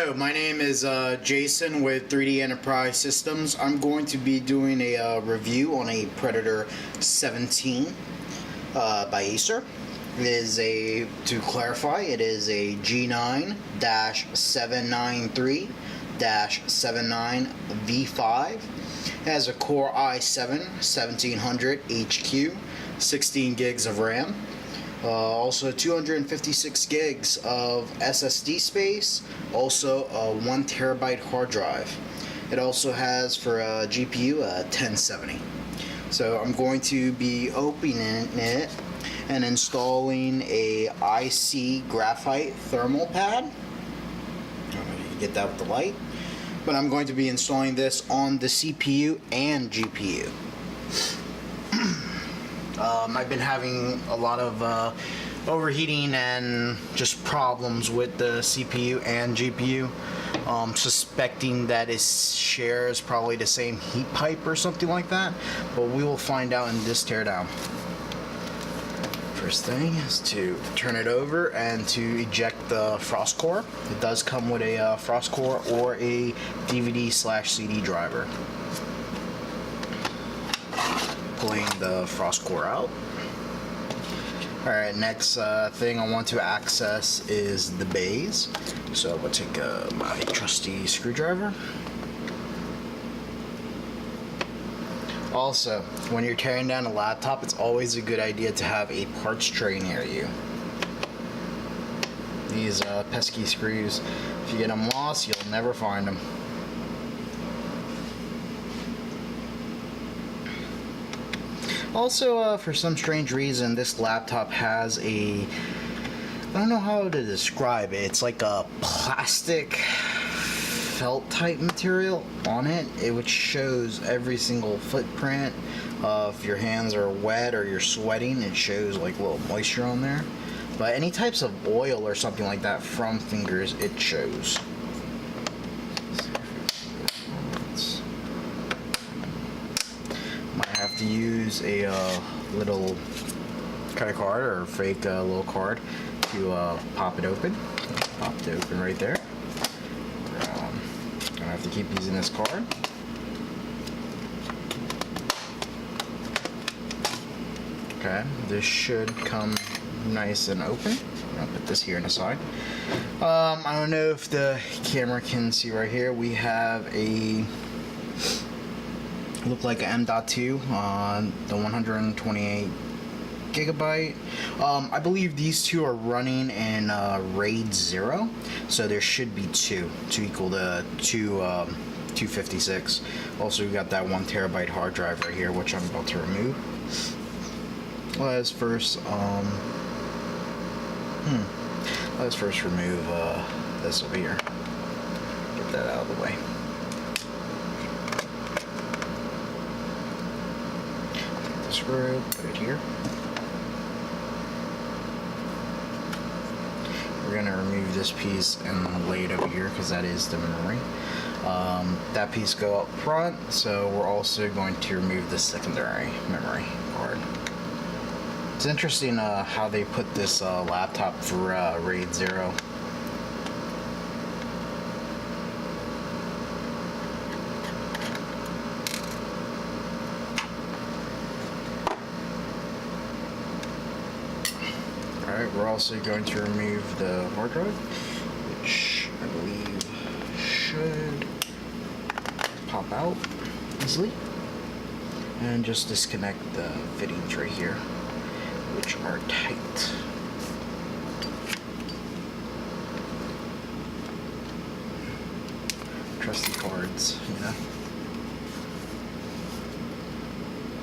Hello, my name is Jason with 3D Enterprise Systems. I'm going to be doing a review on a Predator 17 by Acer. It is to clarify, it is a G9-793-79V5. It has a Core i7 1700 HQ, 16 gigs of RAM. Also 256 gigs of SSD space, also a 1 terabyte hard drive. It also has for a GPU a 1070. So I'm going to be opening it and installing a IC graphite thermal pad. I don't know if you can get that with the light, but I'm going to be installing this on the CPU and GPU. I've been having a lot of overheating and just problems with the CPU and GPU. Suspecting that it shares probably the same heat pipe or something like that, but we will find out in this teardown. First thing is to turn it over and to eject the frost core. It does come with a frost core or a DVD/CD driver. Pulling the frost core out. Alright, next thing I want to access is the bays. So I'll take my trusty screwdriver. Also, when you're tearing down a laptop, it's always a good idea to have a parts tray near you. These pesky screws, if you get them lost, you'll never find them. Also, for some strange reason, this laptop has I don't know how to describe it. It's like a plastic felt type material on it, which shows every single footprint. If your hands are wet or you're sweating, it shows like a little moisture on there. But any types of oil or something like that from fingers, it shows. To use a little credit card or fake little card to pop it open. Pop it open right there. I have to keep using this card. Okay, this should come nice and open. I'll put this here on the side. I don't know if the camera can see right here. We have a look like an M.2 on the 128 gigabyte. I believe these two are running in RAID 0, so there should be two to equal the 256. Also, we got that 1 terabyte hard drive right here, which I'm about to remove. Let's first remove this over here. Get that out of the way. Screw, put it here. We're gonna remove this piece and lay it over here because that is the memory. That piece go up front, so we're also going to remove the secondary memory card. It's interesting how they put this laptop for RAID 0. Alright, we're also going to remove the hard drive, which I believe should pop out easily. And just disconnect the fittings right here, which are tight. Trusty cards, you know.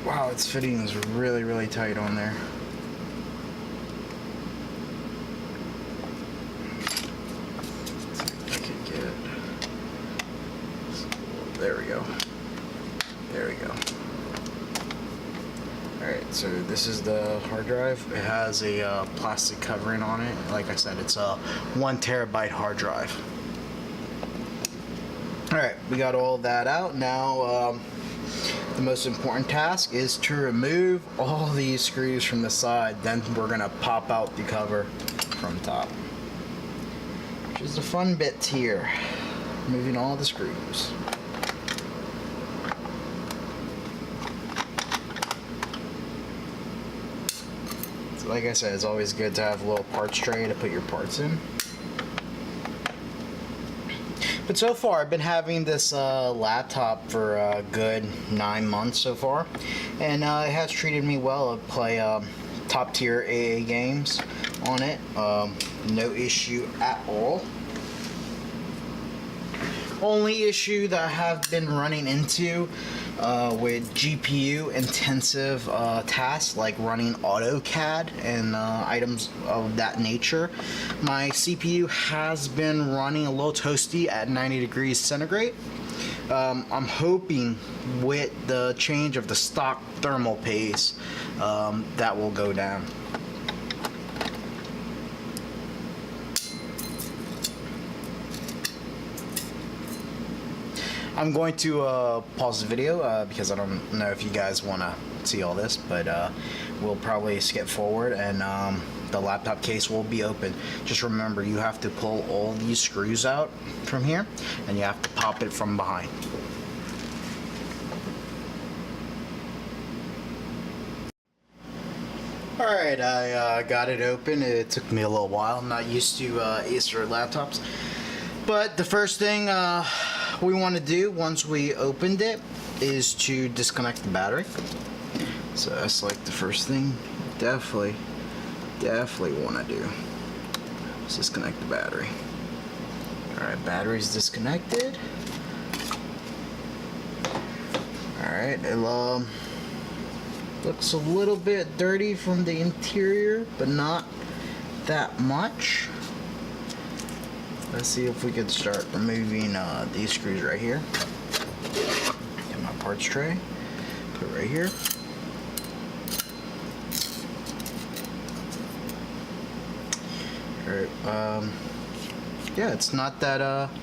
Wow, its fitting is really, really tight on there. There we go. There we go. Alright, so this is the hard drive. It has a plastic covering on it. Like I said, it's a 1 terabyte hard drive. Alright, we got all that out. Now, the most important task is to remove all these screws from the side. Then we're going to pop out the cover from top. which is the fun bit here, removing all the screws. So like I said, it's always good to have a little parts tray to put your parts in. But so far, I've been having this laptop for a good 9 months so far, and it has treated me well. I play top tier AA games on it, no issue at all. Only issue that I have been running into with GPU intensive tasks like running AutoCAD and items of that nature, my CPU has been running a little toasty at 90 degrees centigrade. I'm hoping with the change of the stock thermal paste that will go down. I'm going to pause the video because I don't know if you guys want to see all this, but we'll probably skip forward, and the laptop case will be open. Just remember, you have to pull all these screws out from here, and you have to pop it from behind. Alright, I got it open. It took me a little while. I'm not used to Acer laptops. But the first thing we want to do once we opened it is to disconnect the battery. So that's like the first thing definitely want to do. Let's disconnect the battery. Alright, battery's disconnected. Alright, it looks a little bit dirty from the interior, but not that much. Let's see if we can start removing these screws right here. Get my parts tray, put it right here. Alright, yeah, it's not that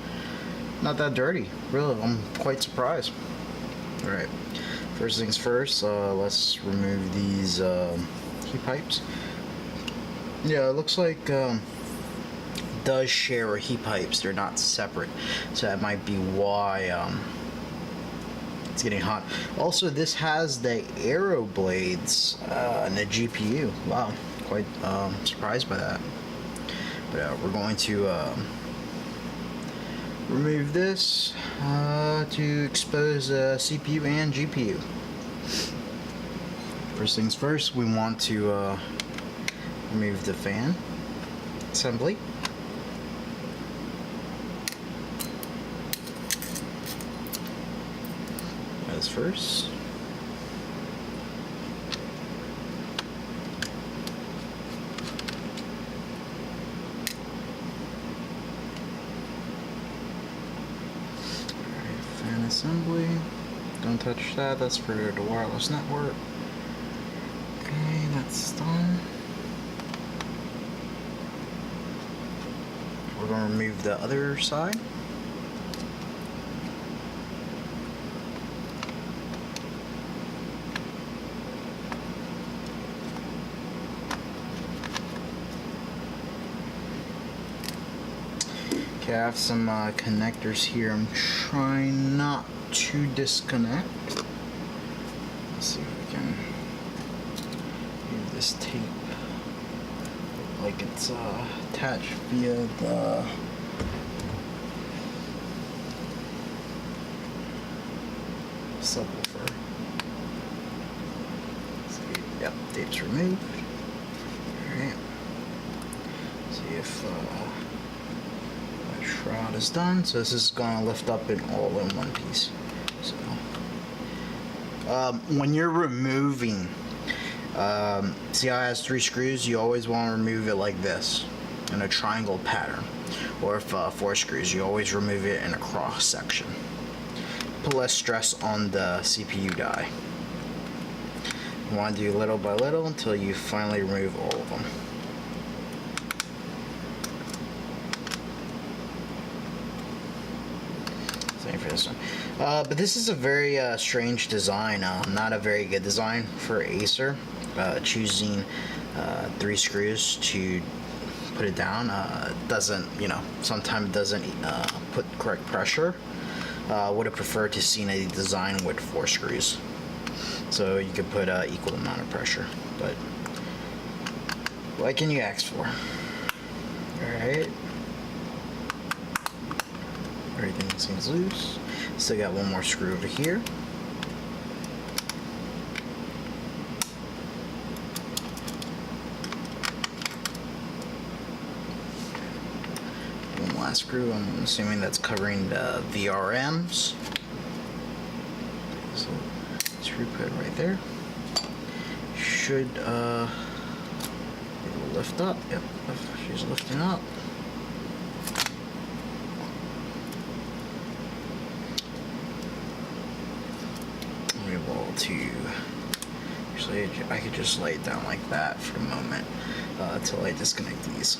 dirty. Really, I'm quite surprised. Alright, first things first, let's remove these heat pipes. Yeah, it looks like does share heat pipes. They're not separate, so that might be why it's getting hot. Also, this has the arrow blades and the GPU. Wow, quite surprised by that. But we're going to remove this to expose CPU and GPU. First things first, we want to remove the fan assembly. As first. Fan assembly. Don't touch that, that's for the wireless network. Okay, that's done. We're going to remove the other side. Okay, I have some connectors here. I'm trying not to disconnect. Let's see if we can use this tape. Like it's attached via the subwoofer. See, yep, tape's removed. Alright. See if shroud is done, so this is going to lift up in all in one piece. So when you're removing, see how it has 3 screws, you always want to remove it like this in a triangle pattern, or if 4 screws, you always remove it in a cross section. Put less stress on the CPU die. You want to do little by little until you finally remove all of them. For this one. But this is a very strange design, not a very good design for Acer, choosing 3 screws to put it down, it doesn't, sometimes it doesn't put correct pressure. Would have preferred to seen a design with 4 screws, so you could put equal amount of pressure. But what can you ask for? Alright. Everything seems loose. Still got one more screw over here. One last screw. I'm assuming that's covering the VRMs. So screw put right there. Should lift up. Yep, she's lifting up. I'm able to. Actually, I could just lay it down like that for a moment until I disconnect these.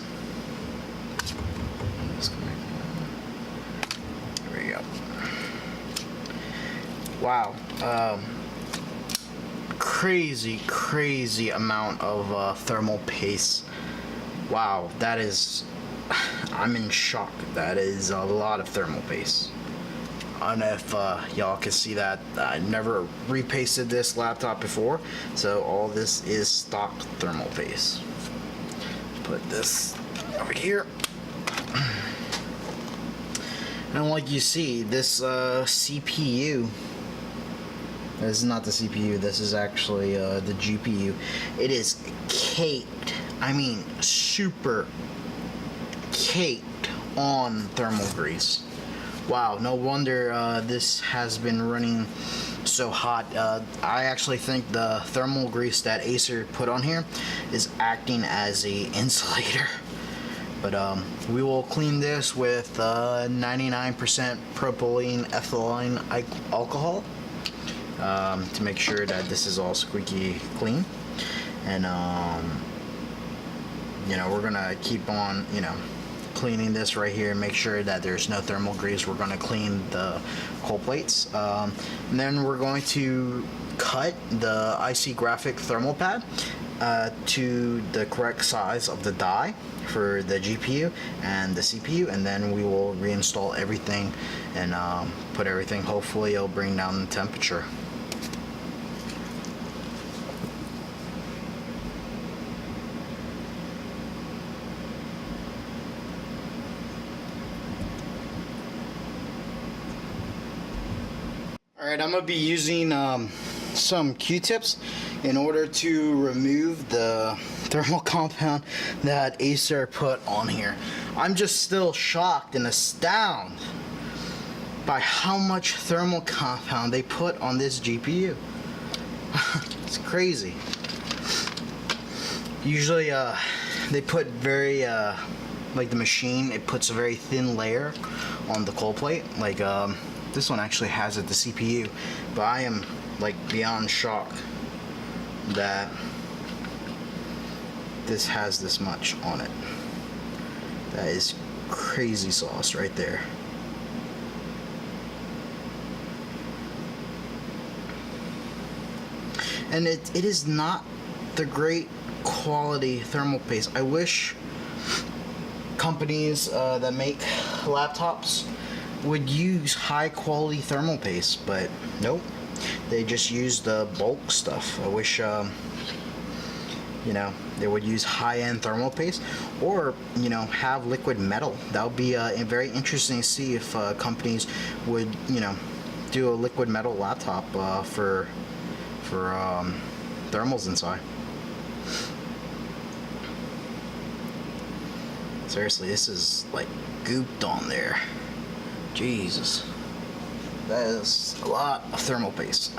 There we go. Wow. Crazy amount of thermal paste. Wow, that is, I'm in shock. That is a lot of thermal paste. I don't know if y'all can see that. I never repasted this laptop before, so all this is stock thermal paste. Put this over here. And like you see, this CPU, this is not the CPU, this is actually the GPU. It is caked, I mean super caked on thermal grease. Wow, no wonder this has been running so hot. I actually think the thermal grease that Acer put on here is acting as a insulator. But we will clean this with 99% propylene ethylene alcohol to make sure that this is all squeaky clean. And we're gonna keep on cleaning this right here and make sure that there's no thermal grease. We're gonna clean the cold plates, and then we're going to cut the IC graphic thermal pad to the correct size of the die for the GPU and the CPU, and then we will reinstall everything and put everything. Hopefully it'll bring down the temperature. Alright, I'm going to be using some Q-tips in order to remove the thermal compound that Acer put on here. I'm just still shocked and astounded by how much thermal compound they put on this GPU. It's crazy. Usually they put very like the machine, it puts a very thin layer on the cold plate, like this one actually has it, the CPU, but I am like beyond shock that this has this much on it. That is crazy sauce right there. And it is not the great quality thermal paste. I wish companies that make laptops would use high quality thermal paste, but nope, they just use the bulk stuff. I wish they would use high-end thermal paste, or have liquid metal. That would be very interesting to see if companies would do a liquid metal laptop for thermals inside. Seriously, this is like gooped on there. Jesus, that is a lot of thermal paste.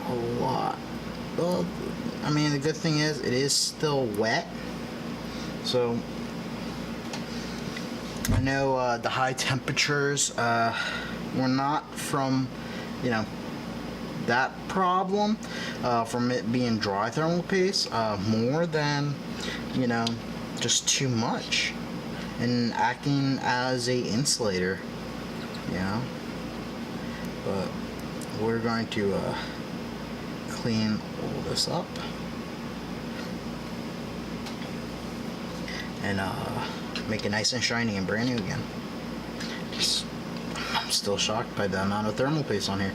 A lot. Well, I mean, the good thing is it is still wet, so I know the high temperatures were not from that problem, from it being dry thermal paste, more than just too much and acting as a insulator, but we're going to clean all this up. and make it nice and shiny and brand new again. I'm still shocked by the amount of thermal paste on here.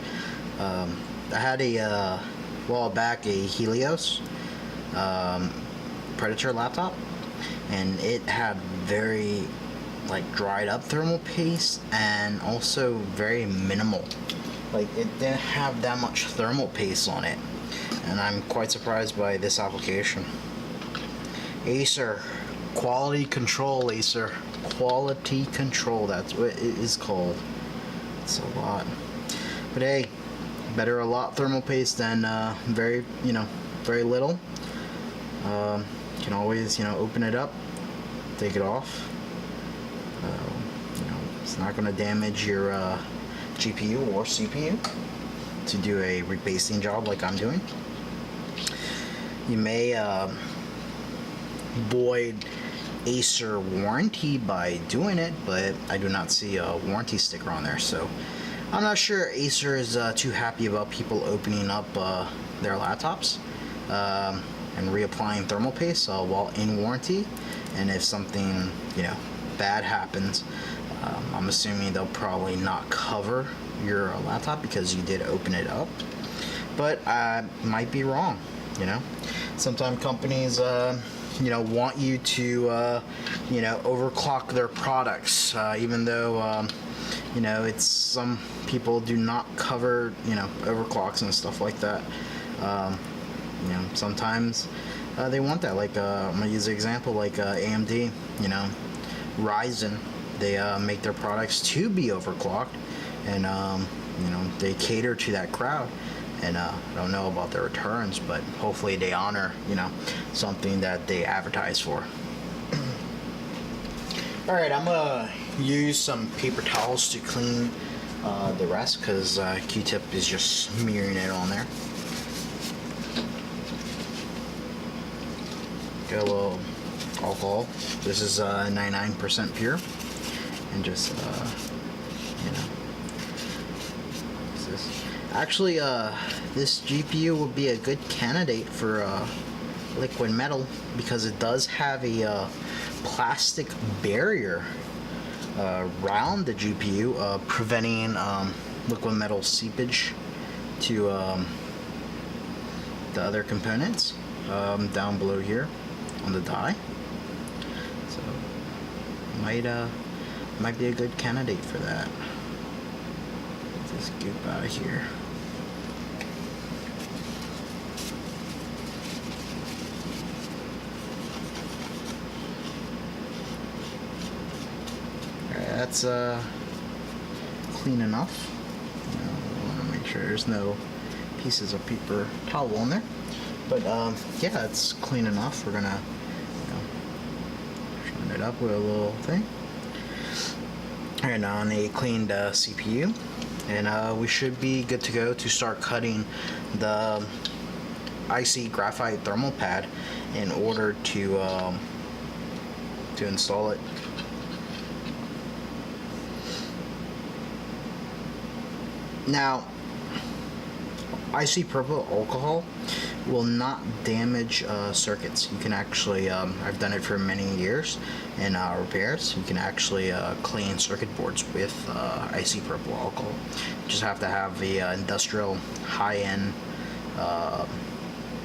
I had a while back a Helios Predator laptop, and it had very like dried up thermal paste and also very minimal. Like it didn't have that much thermal paste on it, and I'm quite surprised by this application. Acer quality control. Acer quality control, that's what it is called. It's a lot, but hey, better a lot thermal paste than very little. You can always open it up, take it off. It's not going to damage your GPU or CPU to do a rebasing job like I'm doing. You may void Acer warranty by doing it, but I do not see a warranty sticker on there, so I'm not sure Acer is too happy about people opening up their laptops and reapplying thermal paste while in warranty. And if something bad happens, I'm assuming they'll probably not cover your laptop because you did open it up, but I might be wrong. Sometimes companies want you to overclock their products, even though it's some people do not cover overclocks and stuff like that. Sometimes they want that. Like I'm gonna use an example like AMD, Ryzen. They make their products to be overclocked, and they cater to that crowd. And I don't know about their returns, but hopefully they honor something that they advertise for. All right, I'm gonna use some paper towels to clean the rest, because Q-tip is just smearing it on there. Got a little alcohol. This is 99% pure, and just what's this? Actually, this GPU would be a good candidate for liquid metal, because it does have a plastic barrier around the GPU, preventing liquid metal seepage to the other components down below here on the die. So might be a good candidate for that. Get this goop out of here. That's clean enough. I want to make sure there's no pieces of paper towel on there. But yeah, it's clean enough. We're gonna shine it up with a little thing. And on a cleaned CPU, and we should be good to go to start cutting the IC graphite thermal pad in order to install it. Now, isopropyl alcohol will not damage circuits. You can actually, I've done it for many years in repairs. You can actually clean circuit boards with isopropyl alcohol. You just have to have the industrial high-end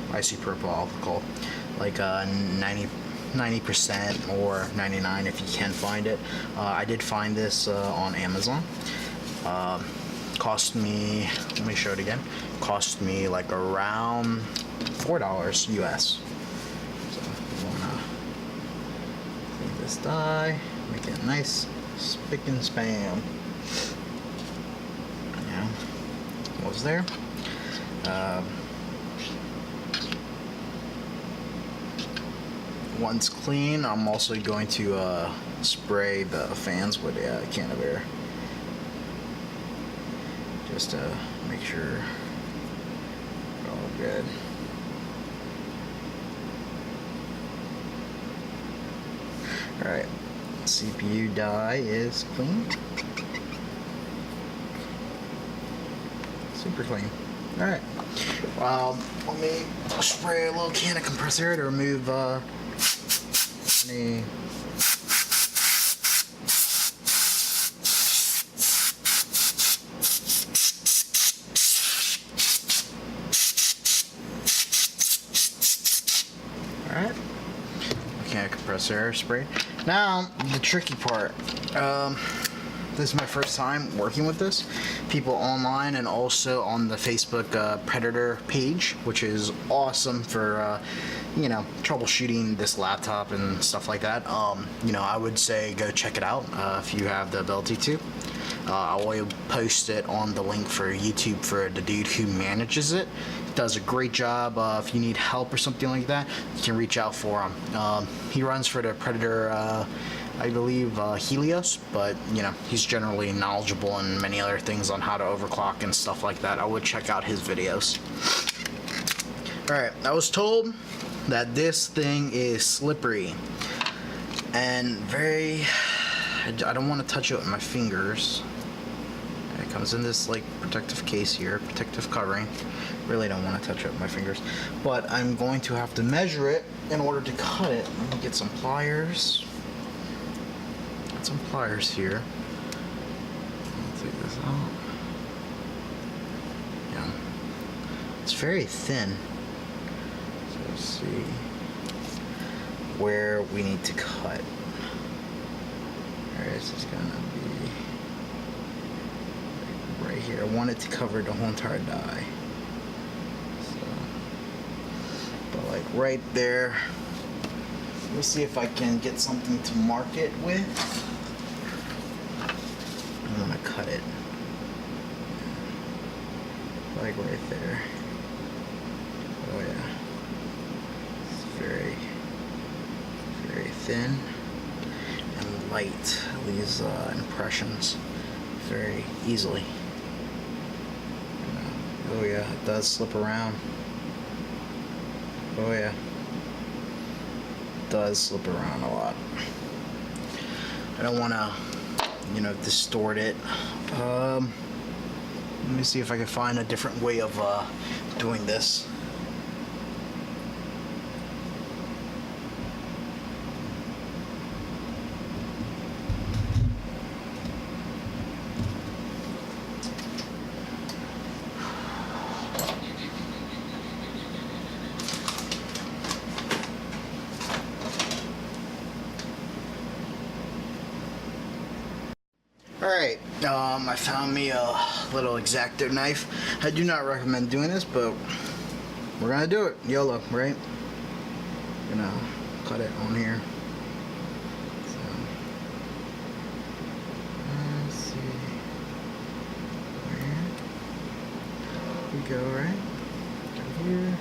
isopropyl alcohol, like 90% or 99 if you can find it. I did find this on Amazon. Cost me, let me show it again, cost me like around $4 US. So we want to clean this die, make it nice, spick and span. Yeah, almost there. Once clean, I'm also going to spray the fans with a can of air, just to make sure we're all good. Alright, CPU die is clean. Super clean. Alright, let me spray a little can of compressor air to remove Any Alright. Okay, compressor air spray. Now, the tricky part. This is my first time working with this. People online and also on the Facebook Predator page, which is awesome for, you know, troubleshooting this laptop and stuff like that. You know, I would say go check it out if you have the ability to. I will post it on the link for YouTube for the dude who manages it. Does a great job. If you need help or something like that, you can reach out for him. He runs for the Predator, I believe, Helios, but you know, he's generally knowledgeable in many other things on how to overclock and stuff like that. I would check out his videos. Alright, I was told that this thing is slippery and very, I don't want to touch it with my fingers. It comes in this like protective case here, protective covering. Really don't want to touch it with my fingers, but I'm going to have to measure it in order to cut it. Let me get some pliers. Got some pliers here. I'll take this out. Yeah, it's very thin. So let's see where we need to cut. Alright, this is gonna be right here. I want it to cover the whole entire die. But like right there. Let me see if I can get something to mark it with. I'm gonna cut it. Like right there. Oh yeah. It's very, very thin and light. These impressions very easily. Oh yeah, it does slip around. Oh yeah, it does slip around a lot. I don't want to, you know, distort it. Let me see if I can find a different way of doing this. Alright, I found me a little X-Acto knife. I do not recommend doing this, but we're gonna do it. YOLO, right? Gonna cut it on here. So, let's see. Here we go, right? Go here.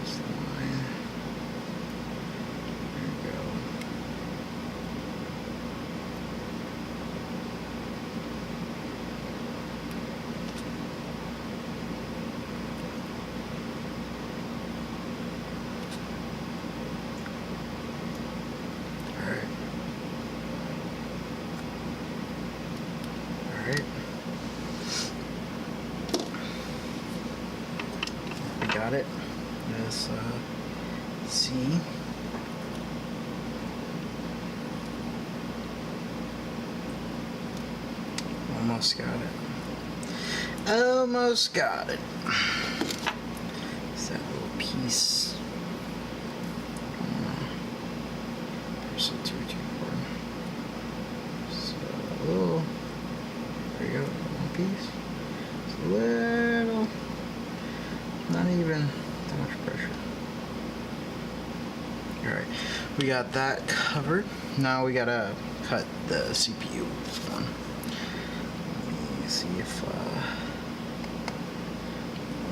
This line. There we go. Got it. Let's see. Almost got it. Almost got it. It's that little piece. There's a 2 cord. So there you go. One piece. It's a little. Not even that much pressure. Alright, we got that covered. Now we gotta cut the CPU one. Let me see if I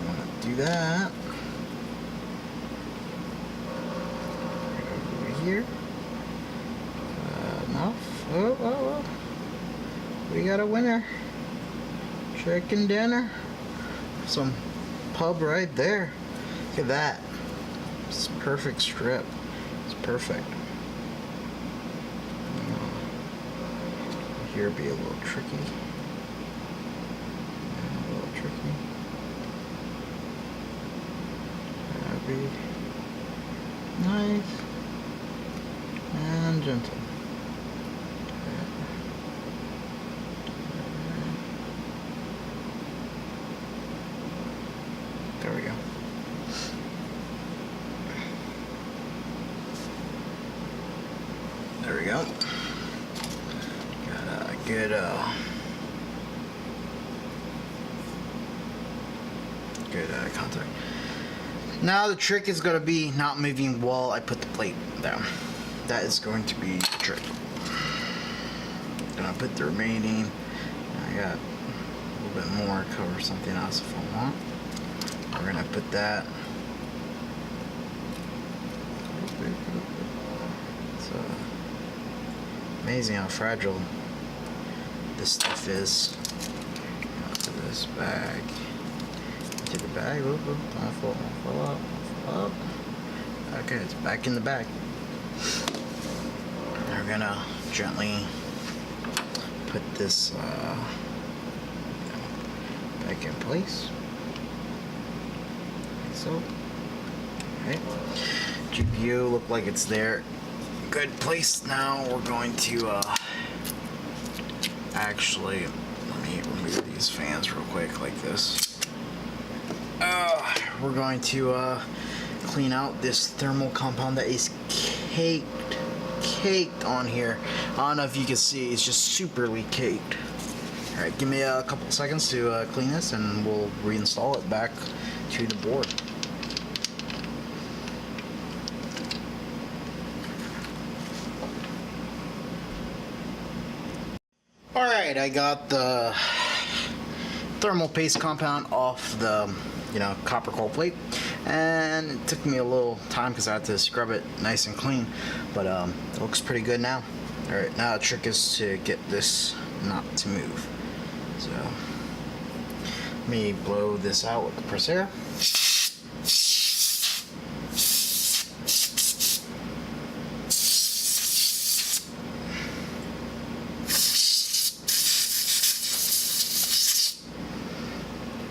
want to do that. Right over here. Enough. Oh. We got a winner. Chicken dinner. Some pub right there. Look at that. It's a perfect strip. It's perfect. Here be a little tricky. A little tricky. That'd be nice. and gentle. There we go. There we go. Got a good contact. Now the trick is going to be not moving while I put the plate down. That is going to be the trick. Gonna put the remaining. I got a little bit more, cover something else if I want. We're gonna put that. It's amazing how fragile this stuff is. Put this bag into the bag. Oop, oop. Fall up. Okay, it's back in the bag. We're gonna gently put this back in place. Like so. Alright. GPU look like it's there. Good place. Now we're going to actually, let me remove these fans real quick like this. We're going to clean out this thermal compound that is caked on here. I don't know if you can see, it's just superly caked. Alright, give me a couple seconds to clean this and we'll reinstall it back to the board. Alright, I got the thermal paste compound off the copper coil plate, and it took me a little time because I had to scrub it nice and clean, but it looks pretty good now. Alright, now the trick is to get this not to move. So let me blow this out with the press air.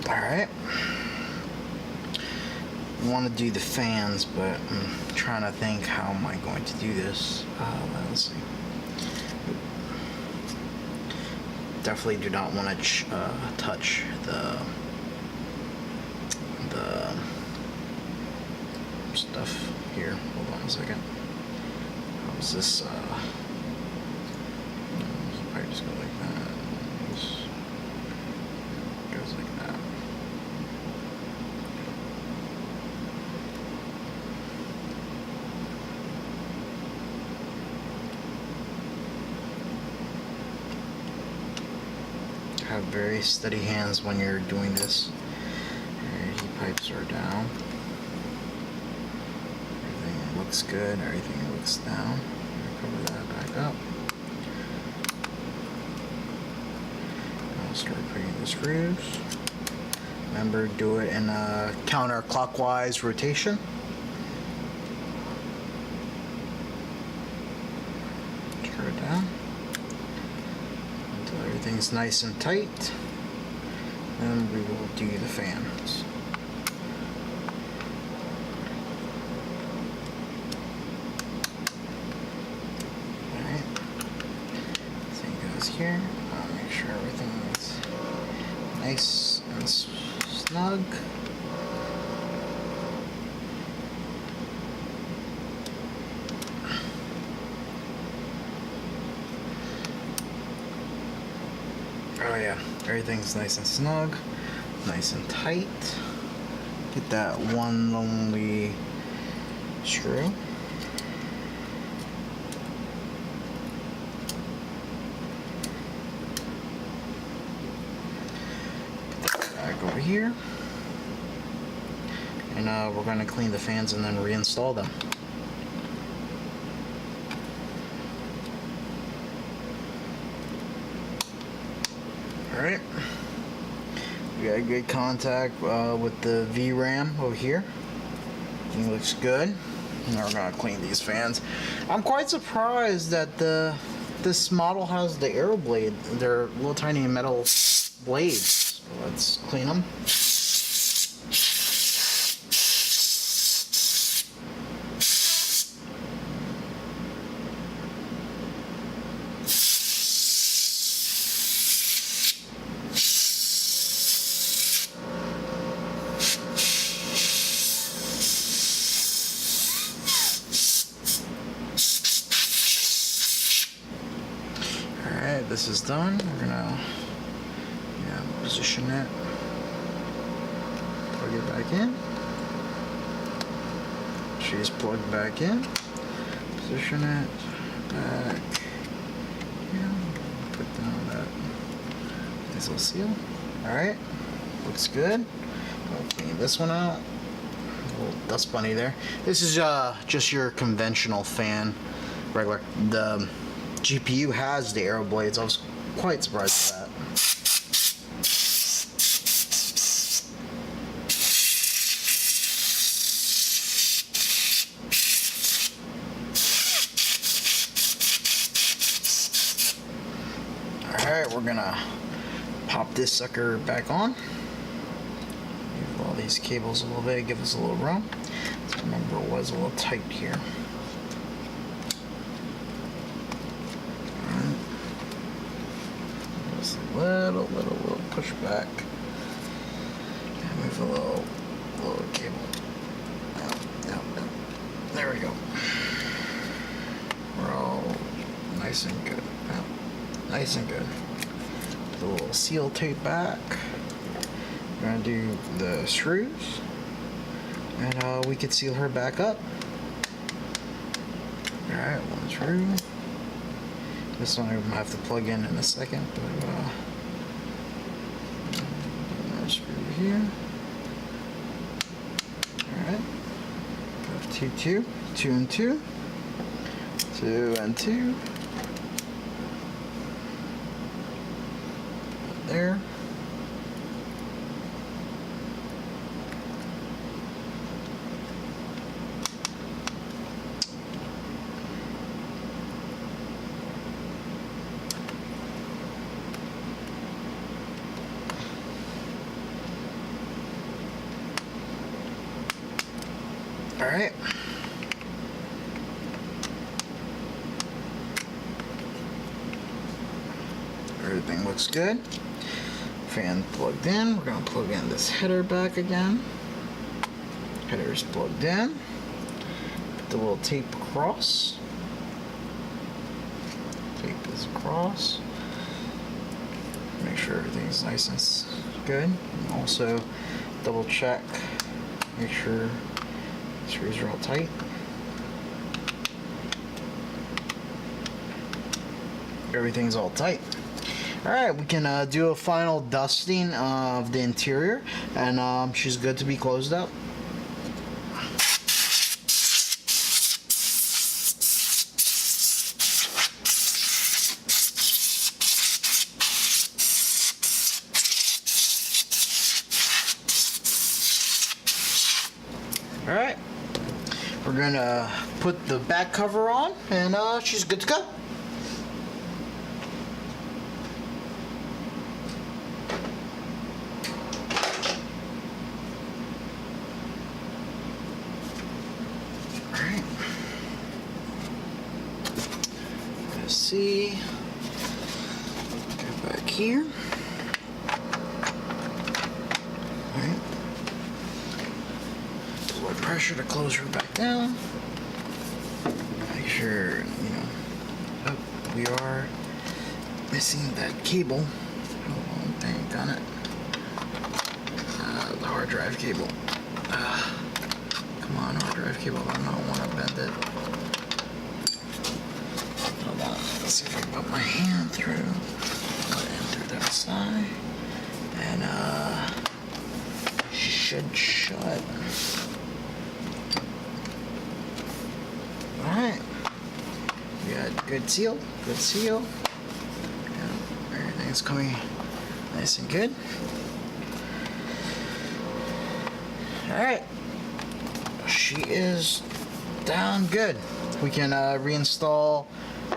Alright, I want to do the fans, but I'm trying to think, how am I going to do this? Let's see. Definitely do not want to touch the stuff here. Hold on a second. How's this? Probably just go like that. This goes like that. Have very steady hands when you're doing this. Heat pipes are down. Everything looks good. Everything looks down. Cover that back up. I'll start putting the screws. Remember, do it in a counterclockwise rotation. Screw it down. Everything's nice and tight, and we will do the fans. Alright, same goes here. I'll make sure everything is nice and snug. Oh yeah, everything's nice and snug, nice and tight. Get that one lonely screw. Put that back over here. And we're going to clean the fans and then reinstall them. Alright, we got good contact with the VRAM over here. It looks good. Now we're gonna clean these fans. I'm quite surprised that this model has the aero blade. They're little tiny metal blades. So let's clean them. this is done, we're gonna position it, plug it back in. She's plugged back in. Position it back. Put down that nice little seal. Alright, looks good. We'll clean this one out. A little dust bunny there. This is just your conventional fan, regular. The GPU has the arrow blades. I was quite surprised at that. Alright, we're gonna pop this sucker back on. Move all these cables a little bit, give us a little room. So remember, it was a little tight here. Alright. Just a little push back. And move a little cable. Yep. There we go. We're all nice and good. Yep. Nice and good. Put a little seal tape back. We're gonna do the screws, and we could seal her back up. All right, one screw. This one I'm gonna have to plug in a second, but another screw here. All right, two and two, 2 and 2. There. All right. Everything looks good. Fan plugged in. We're going to plug in this header back again. Header's plugged in. Put the little tape across. Tape is across. Make sure everything's nice and good. And also double check. Make sure the screws are all tight. Everything's all tight. Alright, we can do a final dusting of the interior, and she's good to be closed up. Alright, we're gonna put the back cover on, and she's good to go. See, go back here. All right. Low pressure to close her back down. Make sure, oh, we are missing that cable. Hold on, dang, got it. The hard drive cable. Come on, hard drive cable. I don't want to bend it. Let's see if I can put my hand through. Put it in through that side. And should shut. Alright. We got good seal. Good seal. Yeah, everything's coming nice and good. Alright. She is down good. We can reinstall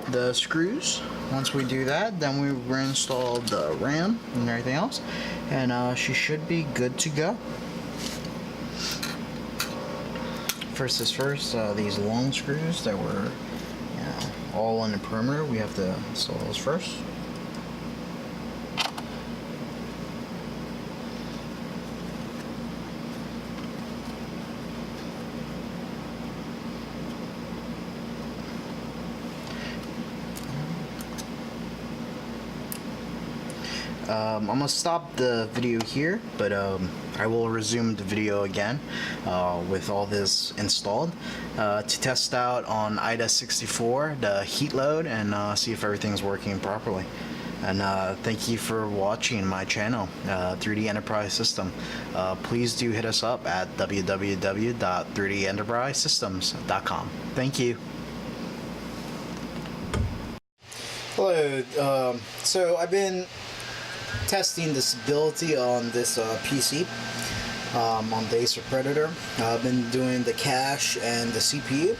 the screws. Once we do that, then we reinstall the RAM and everything else, and she should be good to go. First is first, these long screws that were all on the perimeter, we have to install those first. I'm gonna stop the video here, but I will resume the video again with all this installed to test out on IDA64 the heat load and see if everything's working properly. And thank you for watching my channel, 3D Enterprise System. Please do hit us up at www.3denterprisesystems.com. Thank you. Hello. So I've been testing the stability on this PC on the Acer Predator. I've been doing the cache and the CPU,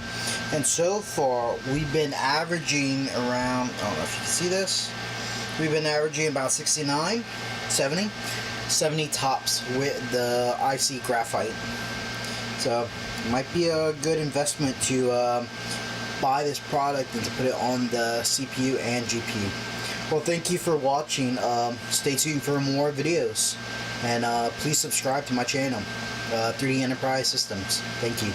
and so far we've been averaging around, I don't know if you can see this, we've been averaging about 69, 70 tops with the IC graphite. So it might be a good investment to buy this product and to put it on the CPU and GPU. Well, thank you for watching. Stay tuned for more videos, and please subscribe to my channel, 3D Enterprise Systems. Thank you.